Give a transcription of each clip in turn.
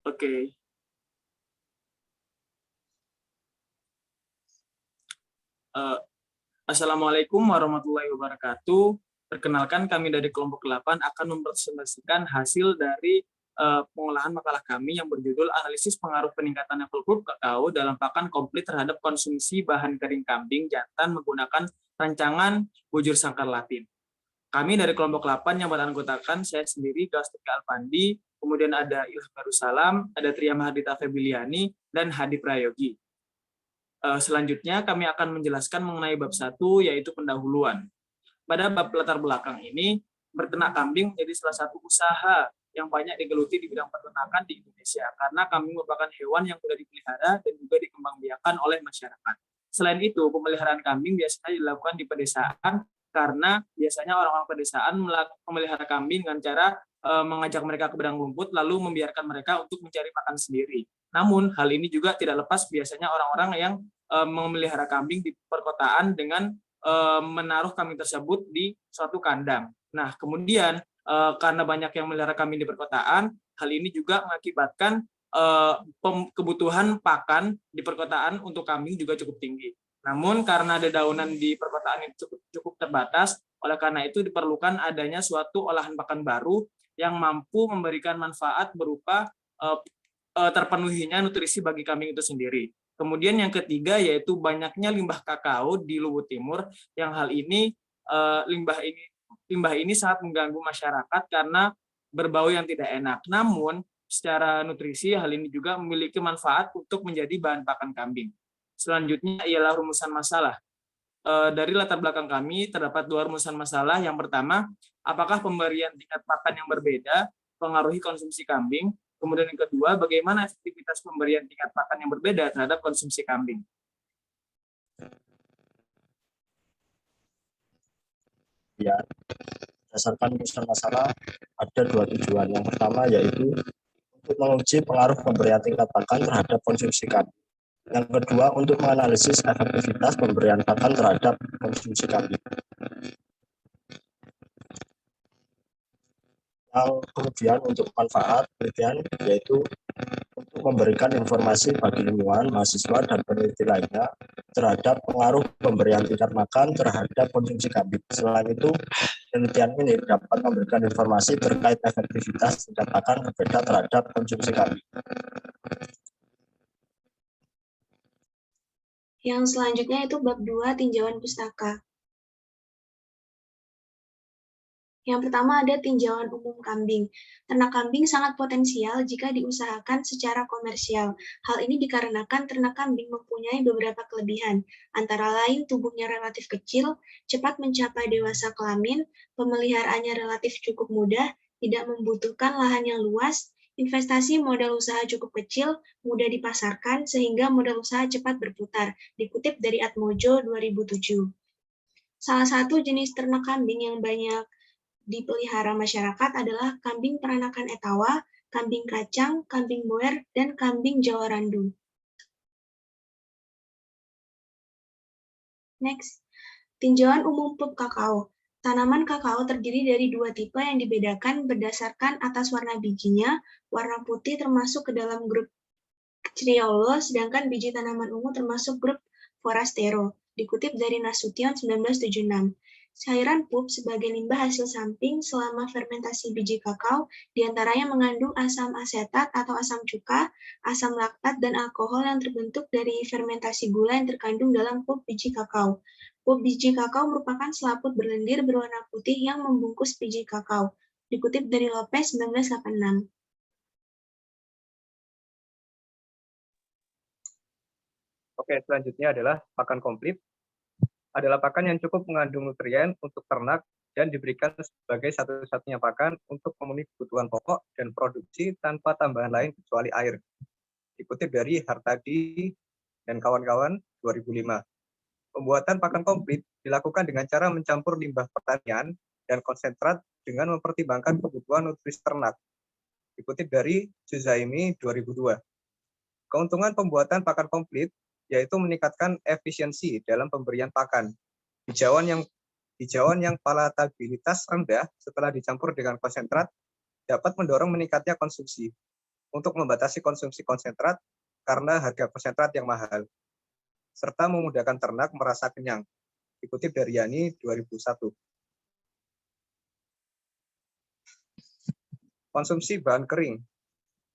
Oke. Eh, Assalamualaikum warahmatullahi wabarakatuh. Perkenalkan, kami dari kelompok 8 akan mempresentasikan hasil dari pengolahan makalah kami yang berjudul Analisis Pengaruh Peningkatan Level Grup Kakao dalam Pakan Komplit Terhadap Konsumsi Bahan Kering Kambing Jantan menggunakan rancangan bujur sangkar Latin. Kami dari kelompok 8 yang beranggotakan saya sendiri, Gaustika Alpandi, kemudian ada Ilham Darussalam, ada Tria Mahardita Febiliani, dan Hadi Prayogi. Selanjutnya kami akan menjelaskan mengenai bab 1, yaitu pendahuluan. Pada bab latar belakang ini, berternak kambing menjadi salah satu usaha yang banyak digeluti di bidang peternakan di Indonesia, karena kambing merupakan hewan yang mudah dipelihara dan juga dikembangbiakan oleh masyarakat. Selain itu, pemeliharaan kambing biasanya dilakukan di pedesaan, karena biasanya orang-orang pedesaan memelihara kambing dengan cara mengajak mereka ke padang rumput, lalu membiarkan mereka untuk mencari makan sendiri. Namun, hal ini juga tidak lepas biasanya orang-orang yang memelihara kambing di perkotaan dengan menaruh kambing tersebut di suatu kandang. Nah, kemudian karena banyak yang memelihara kambing di perkotaan, hal ini juga mengakibatkan kebutuhan pakan di perkotaan untuk kambing juga cukup tinggi. Namun karena dedaunan di perkotaan itu cukup terbatas, oleh karena itu diperlukan adanya suatu olahan pakan baru yang mampu memberikan manfaat berupa terpenuhinya nutrisi bagi kambing itu sendiri. Kemudian yang ketiga yaitu banyaknya limbah kakao di Luwu Timur, yang hal ini limbah ini sangat mengganggu masyarakat karena berbau yang tidak enak. Namun secara nutrisi hal ini juga memiliki manfaat untuk menjadi bahan pakan kambing. Selanjutnya ialah rumusan masalah. Dari latar belakang kami terdapat 2 rumusan masalah. Yang pertama, apakah pemberian tingkat pakan yang berbeda pengaruhi konsumsi kambing? Kemudian yang kedua, bagaimana efektivitas pemberian tingkat pakan yang berbeda terhadap konsumsi kambing? Ya, berdasarkan rumusan masalah ada 2 tujuan. Yang pertama yaitu untuk menguji pengaruh pemberian tingkat pakan terhadap konsumsi kambing. Yang kedua untuk menganalisis efektivitas pemberian pakan terhadap konsumsi kambing. Yang kemudian untuk manfaat penelitian yaitu untuk memberikan informasi bagi ilmuwan, mahasiswa, dan peneliti lainnya terhadap pengaruh pemberian tingkat makan terhadap konsumsi kambing. Selain itu, penelitian ini dapat memberikan informasi terkait efektivitas tingkat makan berbeda terhadap konsumsi kambing. Yang selanjutnya itu bab 2, tinjauan pustaka. Yang pertama ada tinjauan umum kambing. Ternak kambing sangat potensial jika diusahakan secara komersial. Hal ini dikarenakan ternak kambing mempunyai beberapa kelebihan, antara lain tubuhnya relatif kecil, cepat mencapai dewasa kelamin, pemeliharaannya relatif cukup mudah, tidak membutuhkan lahan yang luas, investasi modal usaha cukup kecil, mudah dipasarkan, sehingga modal usaha cepat berputar, dikutip dari Atmojo 2007. Salah satu jenis ternak kambing yang banyak dipelihara masyarakat adalah kambing peranakan Etawa, kambing kacang, kambing boer, dan kambing Jawa Randu. Next, tinjauan umum pup kakao. Tanaman kakao terdiri dari 2 tipe yang dibedakan berdasarkan atas warna bijinya. Warna putih termasuk ke dalam grup Criollo, sedangkan biji tanaman ungu termasuk grup Forastero, dikutip dari Nasution 1976. Cairan pup sebagai limbah hasil samping selama fermentasi biji kakao diantaranya mengandung asam asetat atau asam cuka, asam laktat, dan alkohol yang terbentuk dari fermentasi gula yang terkandung dalam pup biji kakao. Pup biji kakao merupakan selaput berlendir berwarna putih yang membungkus biji kakao, dikutip dari Lopez 1986. Oke, selanjutnya adalah pakan komplit. Adalah pakan yang cukup mengandung nutrien untuk ternak dan diberikan sebagai satu-satunya pakan untuk memenuhi kebutuhan pokok dan produksi tanpa tambahan lain kecuali air. Dikutip dari Hartadi dan kawan-kawan 2005. Pembuatan pakan komplit dilakukan dengan cara mencampur limbah pertanian dan konsentrat dengan mempertimbangkan kebutuhan nutrisi ternak. Dikutip dari Juzaimi 2002. Keuntungan pembuatan pakan komplit yaitu meningkatkan efisiensi dalam pemberian pakan. Hijauan yang palatabilitas rendah setelah dicampur dengan konsentrat dapat mendorong meningkatnya konsumsi. untuk membatasi konsumsi konsentrat karena harga konsentrat yang mahal, serta memudahkan ternak merasa kenyang. Dikutip dari Yani 2001. Konsumsi bahan kering.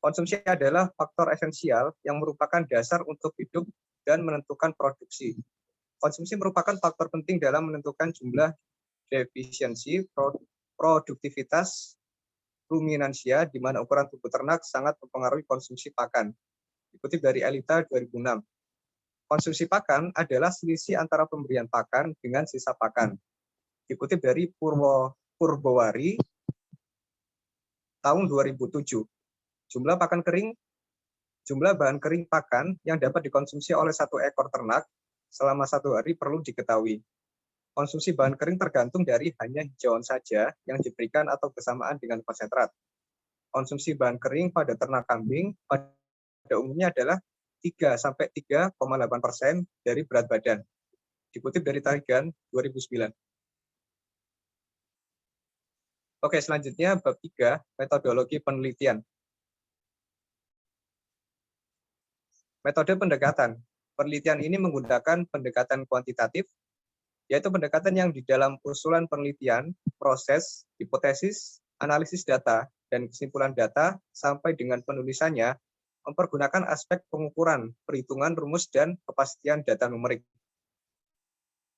Konsumsi adalah faktor esensial yang merupakan dasar untuk hidup dan menentukan produksi. Konsumsi merupakan faktor penting dalam menentukan jumlah, defisiensi, produktivitas, ruminansia, di mana ukuran tubuh ternak sangat mempengaruhi konsumsi pakan. Dikutip dari Elita 2006. Konsumsi pakan adalah selisih antara pemberian pakan dengan sisa pakan. Dikutip dari Purbowari tahun 2007. Jumlah bahan kering pakan yang dapat dikonsumsi oleh satu ekor ternak selama 1 hari perlu diketahui. Konsumsi bahan kering tergantung dari hanya hijauan saja yang diberikan atau bersamaan dengan konsentrat. Konsumsi bahan kering pada ternak kambing pada umumnya adalah 3-3,8% dari berat badan. Dikutip dari Tarigan 2009. Oke, selanjutnya bab 3, metodologi penelitian. Metode pendekatan. Penelitian ini menggunakan pendekatan kuantitatif, yaitu pendekatan yang di dalam usulan penelitian, proses, hipotesis, analisis data, dan kesimpulan data sampai dengan penulisannya mempergunakan aspek pengukuran, perhitungan rumus, dan kepastian data numerik.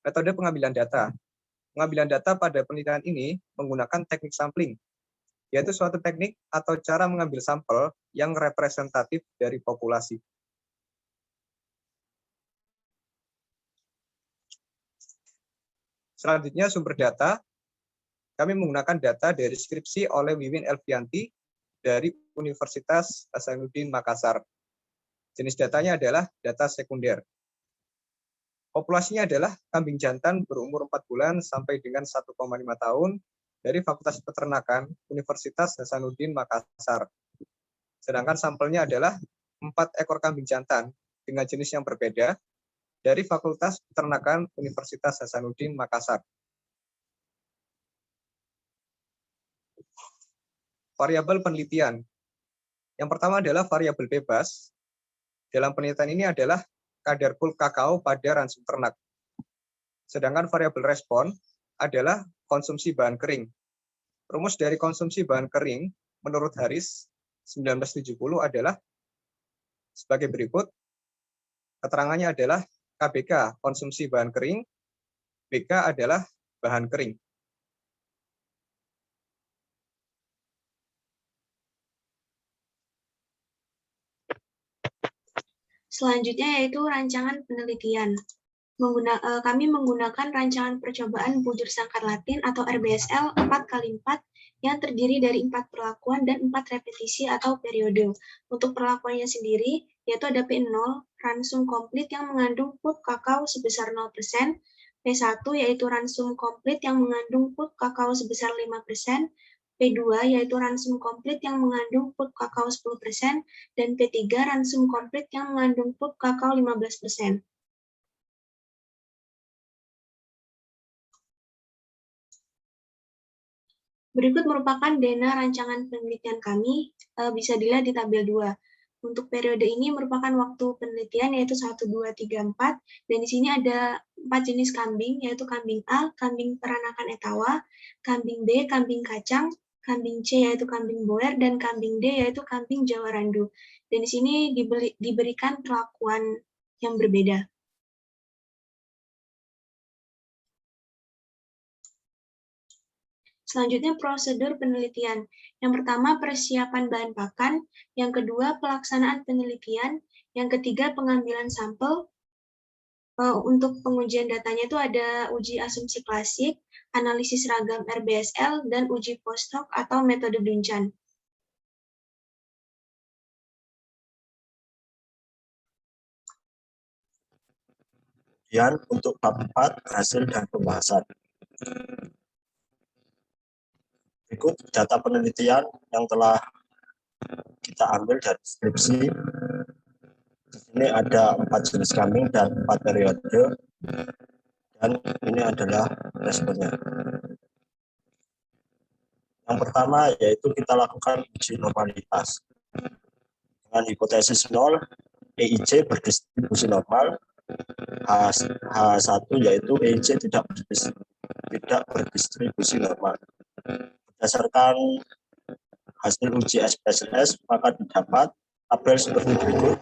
Metode pengambilan data. Pengambilan data pada penelitian ini menggunakan teknik sampling, yaitu suatu teknik atau cara mengambil sampel yang representatif dari populasi. Selanjutnya sumber data. Kami menggunakan data dari skripsi oleh Wiwin Elvianti dari Universitas Hasanuddin Makassar. Jenis datanya adalah data sekunder. Populasinya adalah kambing jantan berumur 4 bulan sampai dengan 1,5 tahun dari Fakultas Peternakan Universitas Hasanuddin Makassar. Sedangkan sampelnya adalah 4 ekor kambing jantan dengan jenis yang berbeda dari Fakultas Peternakan Universitas Hasanuddin Makassar. Variabel penelitian. Yang pertama adalah variabel bebas. Dalam penelitian ini adalah kadar pul kakao pada ransum ternak. Sedangkan variabel respon adalah konsumsi bahan kering. Rumus dari konsumsi bahan kering menurut Haris 1970 adalah sebagai berikut. Keterangannya adalah KBK konsumsi bahan kering, BK adalah bahan kering. Selanjutnya yaitu rancangan penelitian. Kami menggunakan rancangan percobaan bujur sangkar Latin atau RBSL 4x4 yang terdiri dari 4 perlakuan dan 4 repetisi atau periode. Untuk perlakuannya sendiri, yaitu ada P0, ransum komplit yang mengandung pulp kakao sebesar 0%, P1 yaitu ransum komplit yang mengandung pulp kakao sebesar 5%, P2 yaitu ransum komplit yang mengandung pulp kakao 10%, dan P3 ransum komplit yang mengandung pulp kakao 15%. Berikut merupakan dana rancangan penelitian kami, bisa dilihat di tabel 2. Untuk periode ini merupakan waktu penelitian yaitu 1, 2, 3, 4, dan di sini ada 4 jenis kambing, yaitu kambing A, kambing peranakan etawa, kambing B, kambing kacang, kambing C yaitu kambing boer, dan kambing D yaitu kambing Jawa Randu. Dan di sini diberikan perlakuan yang berbeda. Selanjutnya prosedur penelitian. Yang pertama persiapan bahan pakan, yang kedua pelaksanaan penelitian, yang ketiga pengambilan sampel. Untuk pengujian datanya itu ada uji asumsi klasik, analisis ragam RBSL, dan uji post-hoc atau metode Brincan. Kemudian untuk bab 4, hasil dan pembahasan. Berikut data penelitian yang telah kita ambil dari skripsi. Di sini ada 4 jenis kambing dan 4 periode, dan ini adalah responnya. Yang pertama yaitu kita lakukan uji normalitas. Dengan hipotesis 0, EIC berdistribusi normal, H1 yaitu EIC tidak berdistribusi normal. Berdasarkan hasil uji SPSS, maka didapat tabel seperti berikut.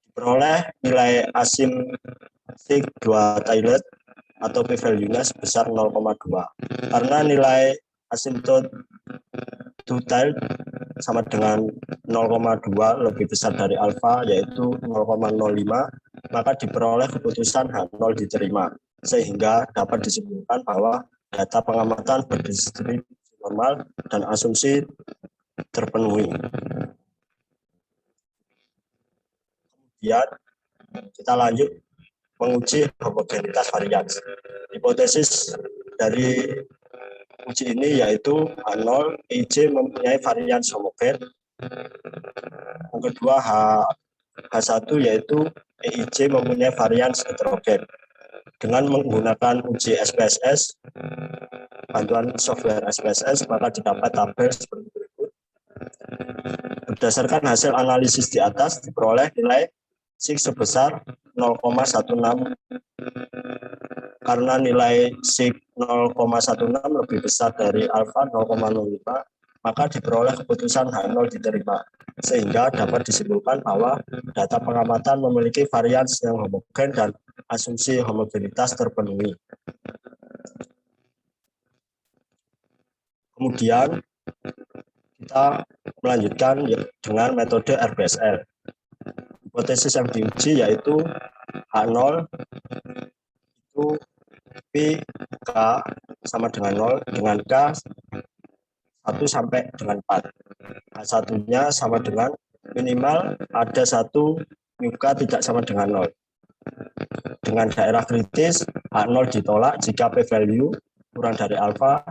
Diperoleh nilai sig2 Taillet atau p-value-nya sebesar 0,2. Karena nilai asymptote Taillet sama dengan 0,2 lebih besar dari alfa yaitu 0,05, maka diperoleh keputusan H0 diterima, sehingga dapat disimpulkan bahwa data pengamatan berdistribusi normal dan asumsi terpenuhi. Kemudian kita lanjut menguji homogenitas varian. Hipotesis dari uji ini yaitu H0 EIC mempunyai varian homogen. Yang kedua H1 yaitu EIC mempunyai varian heterogen. Dengan menggunakan uji SPSS, bantuan software SPSS, maka didapat tabel seperti berikut. Berdasarkan hasil analisis di atas, diperoleh nilai sig sebesar 0,16. Karena nilai sig 0,16 lebih besar dari alfa 0,05, maka diperoleh keputusan H0 diterima, sehingga dapat disimpulkan bahwa data pengamatan memiliki varian yang homogen dan asumsi homogenitas terpenuhi. Kemudian kita melanjutkan dengan metode RBSL. Hipotesis yang diuji yaitu H0 itu P, K sama dengan 0, dengan K 1 sampai dengan 4. H1-nya sama dengan minimal ada 1 μk tidak sama dengan 0. Dengan daerah kritis, H0 ditolak jika p-value kurang dari alfa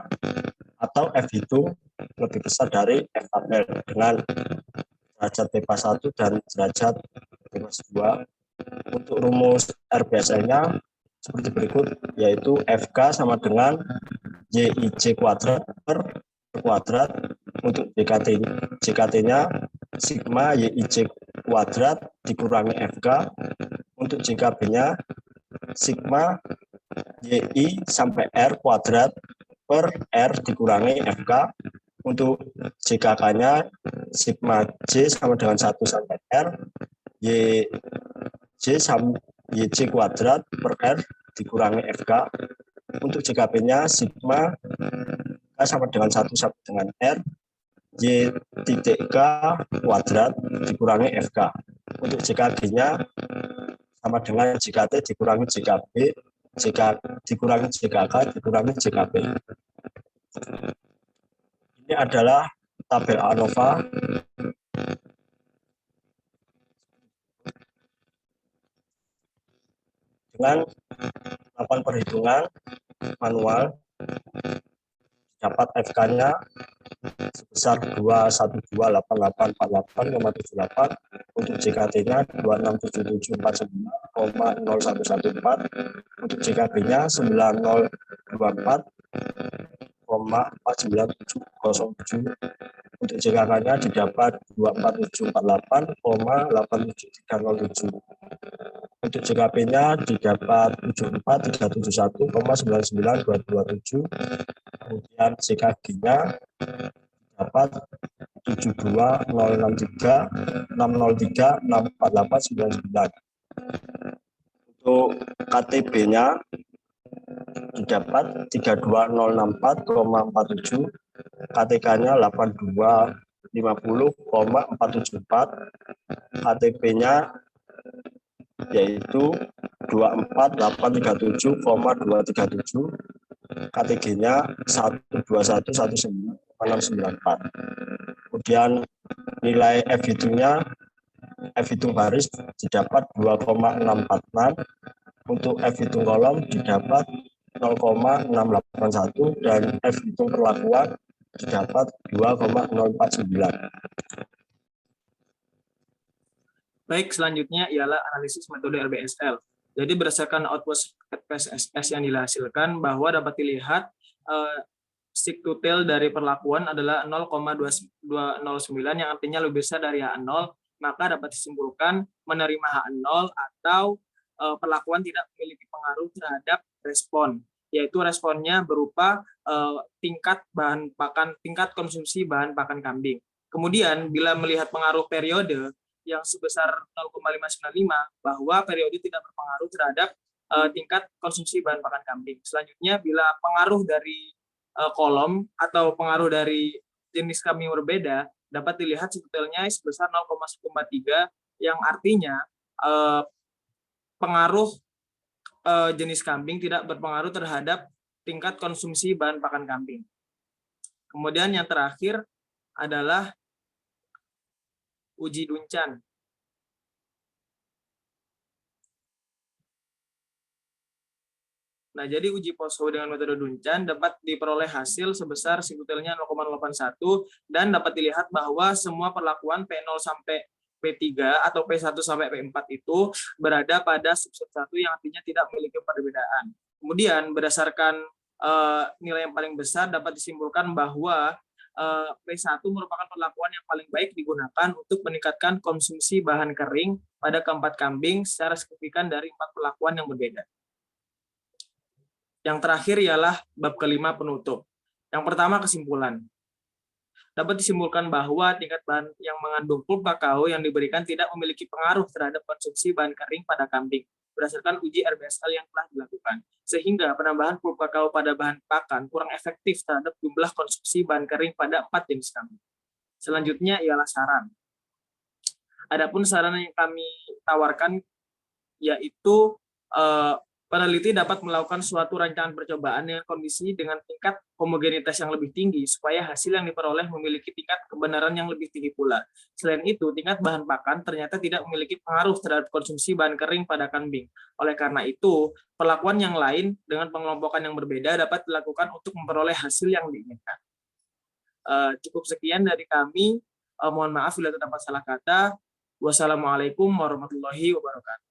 atau F hitung lebih besar dari F tabel dengan derajat bebas 1 dan derajat bebas 2. Untuk rumus RBSL-nya seperti berikut, yaitu FK sama dengan YIC kuadrat per kuadrat. Untuk JKT-nya sigma YIC kuadrat dikurangi FK. Untuk JKB-nya sigma YI sampai R kuadrat per R dikurangi FK. Untuk JKK-nya sigma J sama dengan 1 sampai R, YC kuadrat per R dikurangi FK. Untuk JKB-nya sigma K sama dengan 1 sampai dengan R, Y titik K kuadrat dikurangi FK. Untuk JKG-nya sama dengan JKT dikurangi JKB, dikurangi JKK dikurangi JKB. Ini adalah tabel ANOVA dengan melakukan perhitungan manual. Dapat FK-nya sebesar 2128848,78. Untuk JKT-nya 267749014. Untuk JKB-nya 9024,49707. Untuk JKK-nya didapat 24748,87307. Untuk JKP-nya didapat 74371,99227. Kemudian JKG-nya dapat 7206360364899. Untuk KTB-nya didapat 32064,47, KTK-nya 8250,474, KTP-nya yaitu 24837,237, KTG-nya 12119,694. Kemudian nilai F hitungnya, F hitung baris didapat 2,646, untuk F hitung kolom didapat 0,681 dan F hitung perlakuan didapat 2,049. Baik, selanjutnya ialah analisis metode RBSL. Jadi berdasarkan output SPSS yang dihasilkan bahwa dapat dilihat sig to tail dari perlakuan adalah 0,209 yang artinya lebih besar dari H0 maka dapat disimpulkan menerima HN0 atau perlakuan tidak memiliki pengaruh terhadap respon, yaitu responnya berupa tingkat konsumsi bahan pakan kambing. Kemudian bila melihat pengaruh periode yang sebesar 0,595, bahwa periode tidak berpengaruh terhadap tingkat konsumsi bahan pakan kambing. Selanjutnya, bila pengaruh dari kolom atau pengaruh dari jenis kambing berbeda dapat dilihat sebetulnya sebesar 0,143, yang artinya pengaruh jenis kambing tidak berpengaruh terhadap tingkat konsumsi bahan pakan kambing. Kemudian yang terakhir adalah uji Duncan. Nah, jadi uji poso dengan metode Duncan dapat diperoleh hasil sebesar sebetulnya 0,81 dan dapat dilihat bahwa semua perlakuan P0 sampai P3 atau P1 sampai P4 itu berada pada subset 1 yang artinya tidak memiliki perbedaan. Kemudian berdasarkan nilai yang paling besar dapat disimpulkan bahwa P1 merupakan perlakuan yang paling baik digunakan untuk meningkatkan konsumsi bahan kering pada keempat kambing secara signifikan dari 4 perlakuan yang berbeda. Yang terakhir ialah bab kelima penutup. Yang pertama, kesimpulan. Dapat disimpulkan bahwa tingkat bahan yang mengandung pulp kakao yang diberikan tidak memiliki pengaruh terhadap konsumsi bahan kering pada kambing berdasarkan uji RBSL yang telah dilakukan. Sehingga penambahan pulp kakao pada bahan pakan kurang efektif terhadap jumlah konsumsi bahan kering pada 4 jenis kambing. Selanjutnya ialah saran. Adapun saran yang kami tawarkan yaitu peneliti dapat melakukan suatu rancangan percobaan dengan kondisi dengan tingkat homogenitas yang lebih tinggi supaya hasil yang diperoleh memiliki tingkat kebenaran yang lebih tinggi pula. Selain itu, tingkat bahan pakan ternyata tidak memiliki pengaruh terhadap konsumsi bahan kering pada kambing. Oleh karena itu, perlakuan yang lain dengan pengelompokan yang berbeda dapat dilakukan untuk memperoleh hasil yang diinginkan. Cukup sekian dari kami. Mohon maaf bila terdapat salah kata. Wassalamualaikum warahmatullahi wabarakatuh.